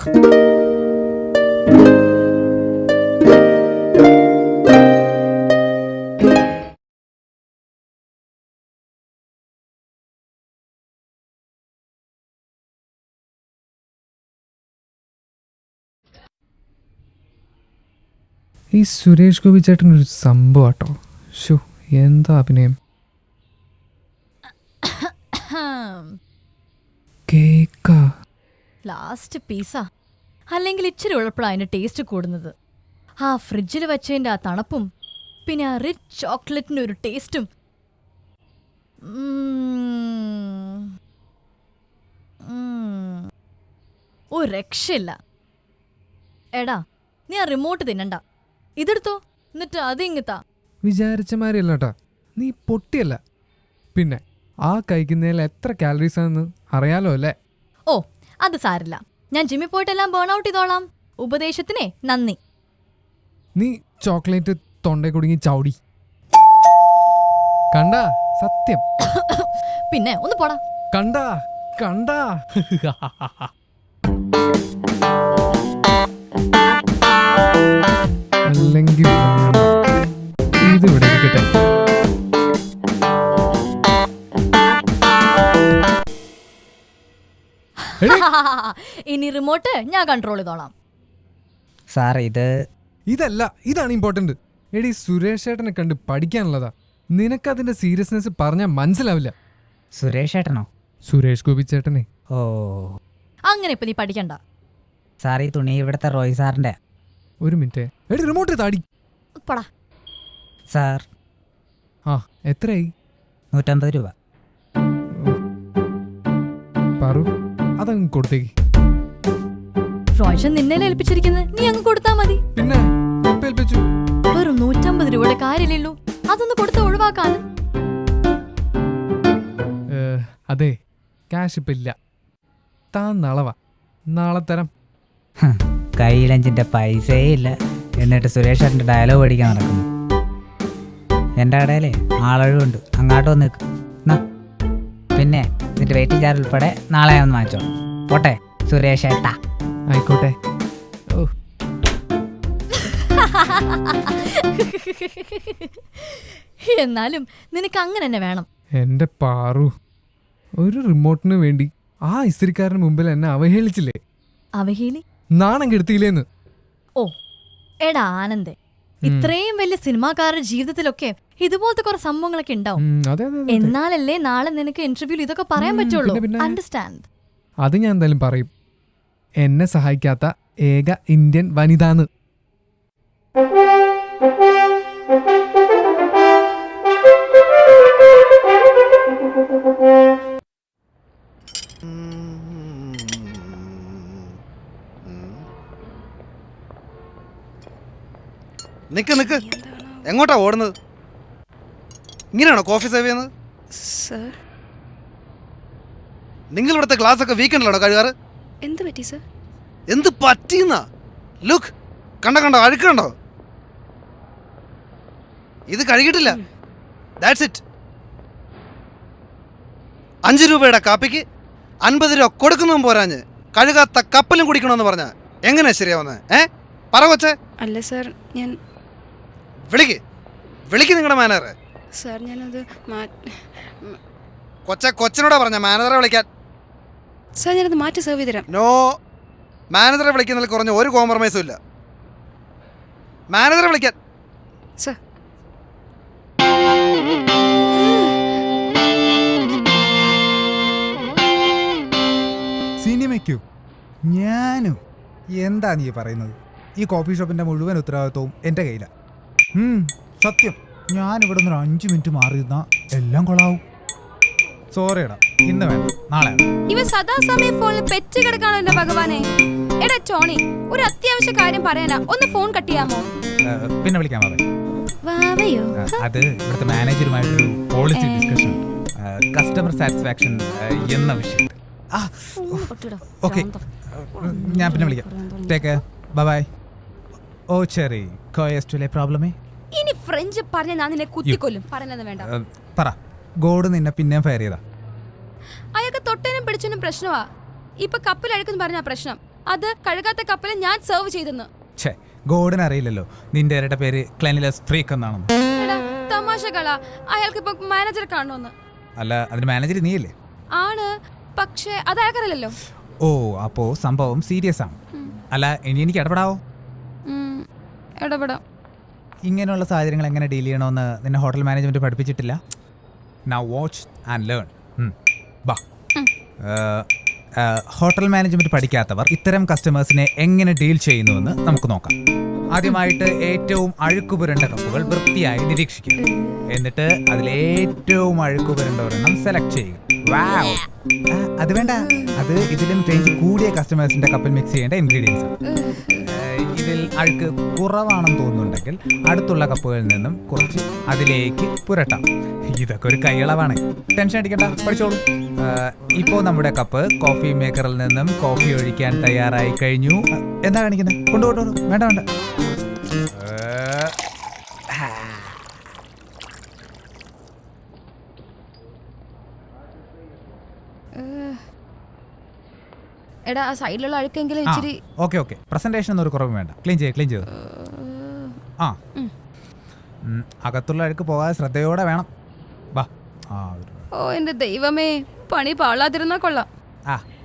ഈ സുരേഷ് ഗോപി ചേട്ടനൊരു സംഭവം കേട്ടോ. ഷോ, എന്താ അഭിനയം. കേക്കാ ലാസ്റ്റ് പീസാ. അല്ലെങ്കിൽ ഇച്ചിരി ഉഴപ്പഴാ അതിന്റെ ടേസ്റ്റ് കൂടുന്നത്. ആ ഫ്രിഡ്ജിൽ വെച്ചതിന്റെ ആ തണുപ്പും പിന്നെ ആ റിച്ച് ചോക്ലേറ്റിന്റെ ഒരു ടേസ്റ്റും. ഒരു രക്ഷയില്ല. എടാ, നീ ആ റിമോട്ട് തിന്നണ്ട, ഇതെടുത്തോ, എന്നിട്ട് അതിങ്ങത്താ. വിചാരിച്ച മാതിരിയല്ലാട്ടാ, നീ പൊട്ടിയല്ല. പിന്നെ ആ കഴിക്കുന്നതിൽ എത്ര കാലറീസ് ആണെന്ന് അറിയാലോ അല്ലേ? ഓ, അത് സാരില്ല, ഞാൻ ജിമ്മിൽ പോയിട്ടെല്ലാം ബേൺ ഔട്ട് ചെയ്തോളാം. ഉപദേശത്തിനെ നന്ദി. നീ ചോക്ലേറ്റ് തൊണ്ടേ കുടുങ്ങി ചൗടി കണ്ടാ? സത്യം. പിന്നെ ഒന്ന് പോടാ. കണ്ടാ കണ്ടാ അല്ലെങ്കിൽ ഇതിവിടെ ഇരിക്കട്ടെ. ഇനി റിമോട്ട് ഞാൻ കൺട്രോൾ ചെയ്തോളാം. സാർ ഇതല്ല, ഇതാണ് ഇമ്പോർട്ടന്റ്. എടി, സുരേഷ് ഏട്ടനെ കണ്ട് പഠിക്കാനുള്ളതാ. നിനക്കതിന്റെ സീരിയസ്നെസ് പറഞ്ഞാൽ മനസ്സിലാവില്ല. സുരേഷ് ഏട്ടനോ? സുരേഷ് ഗോപി ചേട്ടനെ. ഓ, അങ്ങനെ ഇപ്പൊ നീ പഠിക്കണ്ട. സാർ ഈ തുണി ഇവിടുത്തെ റോയ് സാറിന്റെ. ഒരു മിനിറ്റ്. എടി, റിമോട്ട് താടി. പടാ. സാർ ആ, എത്രയായി? 150 രൂപ. പറു, അതങ്ങ് കൊടുത്തേക്ക്. റോഷൻ നിന്നെ ഏൽപ്പിച്ചിരിക്കുന്നത്, നീ അങ്ങ് കൊടുത്താ മതി. പിന്നെ ഏൽപ്പിച്ചു. വെറും 150 രൂപയുടെ കാര്യമില്ലല്ലോ, അതൊന്ന് കൊടുത്ത് ഒഴിവാക്കാനും. അതെ, ക്യാഷ് ഇപ്പൊ ഇല്ല. താൻ നാളെ നാളെ തരാം. കയ്യിലഞ്ചിന്റെ പൈസയേ ഇല്ല, എന്നിട്ട് സുരേഷ് ഏട്ടൻ്റെ ഡയലോഗ് പഠിക്കാൻ നടക്കുന്നു. എൻ്റെ കടയിലേ ആളൊഴിവുണ്ട്, അങ്ങോട്ട് വന്ന് നിൽക്കും. പിന്നെ ഇതിൻ്റെ വെയിറ്റിംഗ് ചാർജ് ഉൾപ്പെടെ നാളെ ഒന്ന് വാങ്ങിച്ചോ. പോട്ടെ സുരേഷ് ഏട്ടാ. ആയിക്കോട്ടെ. ഓ, എന്നാലും നിനക്ക് അങ്ങനെ തന്നെ വേണം. എന്റെ പാറു, ഒരു റിമോട്ടിന് വേണ്ടി ആ ഇസ്തിരിക്കാരന് മുമ്പിൽ എന്നെ അവഹേളിച്ചില്ലേ? അവഹേളി? നാണം കെടുത്തിയില്ലേന്ന്. ഓ എടാ ആനന്ദേ, ഇത്രയും വലിയ സിനിമാക്കാരുടെ ജീവിതത്തിലൊക്കെ ഇതുപോലത്തെ കുറെ സംഭവങ്ങളൊക്കെ ഉണ്ടാവും. എന്നാലല്ലേ നാളെ നിനക്ക് ഇന്റർവ്യൂവിൽ ഇതൊക്കെ പറയാൻ പറ്റുള്ളൂ. അണ്ടർസ്റ്റാൻഡ്? അത് ഞാൻ എന്തായാലും പറയും. എന്നെ സഹായിക്കാത്ത ഏക ഇന്ത്യൻ വനിതാന്ന്. നിക്ക് നിക്ക്, എങ്ങോട്ടാ ഓടുന്നത്? ഇങ്ങനെയാണോ കോഫി സേവ് ചെയ്യുന്നത്? നിങ്ങൾ ഇവിടുത്തെ ഗ്ലാസ് ഒക്കെ വീക്കെൻഡിലാണോ കഴുകാറ്? എന്ത് പറ്റി സർ? എന്ത് പറ്റിയെന്നാ? ലുക്ക്, കണ്ടോ അഴുക്കുണ്ടോ? ഇത് കഴുകിയിട്ടില്ല. That's it. 5 രൂപയുടെ കാപ്പിക്ക് 50 രൂപ കൊടുക്കുന്നതും പോരാഞ്ഞ് കഴുകാത്ത കപ്പലും കുടിക്കണമെന്ന് പറഞ്ഞാ എങ്ങനെയാ ശരിയാവുന്നത്? പറ കൊച്ചേ. അല്ല സർ, ഞാൻ വിളിക്ക് നിങ്ങളുടെ മാനേജറെ. സർ ഞാനത് കൊച്ചനോടാ പറഞ്ഞ മാനേജറെ വിളിക്കാൻ. സർ ഞാനത് മാറ്റി സെർവ് ചെയ്ത് തരാം. നോ, മാനേജറെ വിളിക്കുന്നതിൽ കുറഞ്ഞ ഒരു കോംപ്രമൈസും ഇല്ല. മാനേജറെ വിളിക്കാൻ. സർ സിനിമയ്ക്കോ? ഞാനും? എന്താ നീ പറയുന്നത്? ഈ കോഫി ഷോപ്പിന്റെ മുഴുവൻ ഉത്തരവാദിത്വവും എൻ്റെ കയ്യിലാണ്. സത്യം, ഞാനിവിടെ നിന്ന് 5 മിനിറ്റ് മാറി നിന്നാ എല്ലാം കൊളാവും. സോറിയടാ, ഇന്ന് വേണ്ട, നാളെ. ഇവ സദാസമയം ഫോണിൽ പെറ്റ് കിടക്കാണോ എന്റെ ഭഗവാനെ? എടാ ടോണി, ഒരു അത്യാവശ്യ കാര്യം പറയാനാ, ഒന്ന് ഫോൺ കട്ട് ചെയ്യാമോ? പിന്നെ വിളിക്കാം. വാവയോ? അത് ഇവിടുത്തെ മാനേജറുമായിട്ടൊരു പോളിസി ഡിസ്കഷൻ, കസ്റ്റമർ സാറ്റിസ്ഫാക്ഷൻ എന്ന വിഷയം. ഓക്കെ, ഞാൻ പിന്നെ വിളിക്കാം. Take care, bye. ഓ ചെറി, കോയസ്റ്റുലെ പ്രോബ്ലമേ? ഇനി ഫ്രഞ്ച് പറഞ്ഞ ഞാൻ നിന്നെ കുത്തിക്കൊല്ലും. പറഞ്ഞത് വേണ്ട. പറ, ഗോഡ് നിന്നെ പിന്നെയും ഫയർ ചെയ്താ? അയാൾക്ക് തൊട്ടനും പിടിച്ചനും പ്രശ്നമാ. ഇപ്പൊ കപ്പിൽ അഴുക്കെന്ന് പറഞ്ഞ പ്രശ്നം. അത് കഴുകാത്ത കപ്പൽ ഞാൻ സെർവ് ചെയ്തെന്ന്. ഛേ, ഗോഡിന് അറിയില്ലല്ലോ നിന്റെ ഇരട്ട പേര് ക്ലെൻലിനെസ് ഫ്രീക്ക് എന്നാണെന്ന്. എടാ തമാശകളാ, അയാൾക്ക് ഇപ്പൊ മാനേജർ കാണണമെന്ന്. അല്ല, അതിന് മാനേജർ നീയല്ലേ? ആണ്, പക്ഷേ അത് അയാൾക്കറിയില്ലല്ലോ. ഓ, അപ്പോ സംഭവം സീരിയസ് ആണ്. അല്ല, ഇനി എനിക്ക് ഇടപെടാവോ? ഇടപെടാം. ഇങ്ങനെയുള്ള സാഹചര്യങ്ങൾ എങ്ങനെ ഡീൽ ചെയ്യണമെന്ന് നിന്നെ ഹോട്ടൽ മാനേജ്മെന്റ് പഠിപ്പിച്ചിട്ടില്ല? Now watch and learn. ബാ. ഹോട്ടൽ മാനേജ്മെന്റ് പഠിക്കാത്തവർ ഇത്തരം കസ്റ്റമേഴ്സിനെ എങ്ങനെ ഡീൽ ചെയ്യുന്നുവെന്ന് നമുക്ക് നോക്കാം. ആദ്യമായിട്ട് ഏറ്റവും അഴുക്കുപുരണ്ട കപ്പുകൾ വൃത്തിയായി നിരീക്ഷിക്കുക. എന്നിട്ട് അതിലേറ്റവും അഴുക്കുപുരണ്ട ഒരെണ്ണം സെലക്ട് ചെയ്യുക. വാവ്. അത് വേണ്ട, അത് ഇതിലും റേഞ്ച് കൂടിയ കസ്റ്റമേഴ്സിന്റെ കപ്പിൽ മിക്സ് ചെയ്യേണ്ട ഇൻഗ്രീഡിയൻസ്. ഇതിൽ അഴുക്ക് കുറവാണെന്ന് തോന്നുന്നുണ്ടെങ്കിൽ അടുത്തുള്ള കപ്പുകളിൽ നിന്നും കുറച്ച് അതിലേക്ക് പുരട്ടാം. ഇതൊക്കെ ഒരു കൈയളവാണ്. ടെൻഷൻ അടിക്കണ്ട, പഠിച്ചോളൂ. ഇപ്പോൾ നമ്മുടെ കപ്പ് കോഫി മേക്കറിൽ നിന്നും കോഫി ഒഴിക്കാൻ തയ്യാറായി കഴിഞ്ഞു. എന്താ കാണിക്കുന്നത്? കൊണ്ടുപോട്ടു. വേണ്ട വേണ്ട. എടാ ആ സൈഡിലുള്ള അഴുക്കെങ്കിലും ഇച്ചിരി. ഓക്കെ ഓക്കെ, പ്രസന്റേഷൻ ഒന്നും ഒരു കുറവും വേണ്ട. ക്ലീൻ ചെയ്ത്. ആ, അകത്തുള്ള അഴുക്ക് പോകാതെ ശ്രദ്ധയോടെ വേണം. വാ. ഓ എന്റെ ദൈവമേ, പണി പാളാതിരുന്നാ കൊള്ളാം.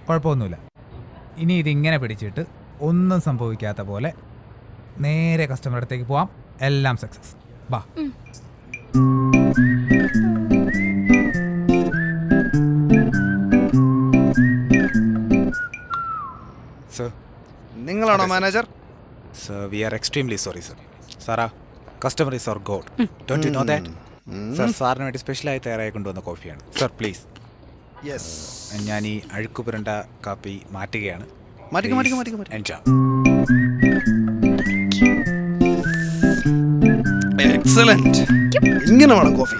കുഴപ്പമൊന്നുമില്ല. ഇനി ഇതിങ്ങനെ പിടിച്ചിട്ട് ഒന്നും സംഭവിക്കാത്ത പോലെ നേരെ കസ്റ്റമറുടെ അടുത്തേക്ക് പോവാം. എല്ലാം സക്സസ്. വാ. Sir. നിങ്ങളാണോ manager? Sir, we are extremely sorry, sir. Sara, customer is our god. Don't you know that? Sir, സാറിന് വേണ്ടി സ്പെഷ്യലായി തയ്യാറായി കൊണ്ടുവന്ന കോഫിയാണ്. Sir please. യെസ്. ഞാൻ ഈ അഴുക്ക് പുരണ്ട കാപ്പി മാറ്റുകയാണ്. മാറ്റിക്കോ. എൻജോയ്. എക്സലന്റ്. ഇങ്ങനെ വേണം കോഫി.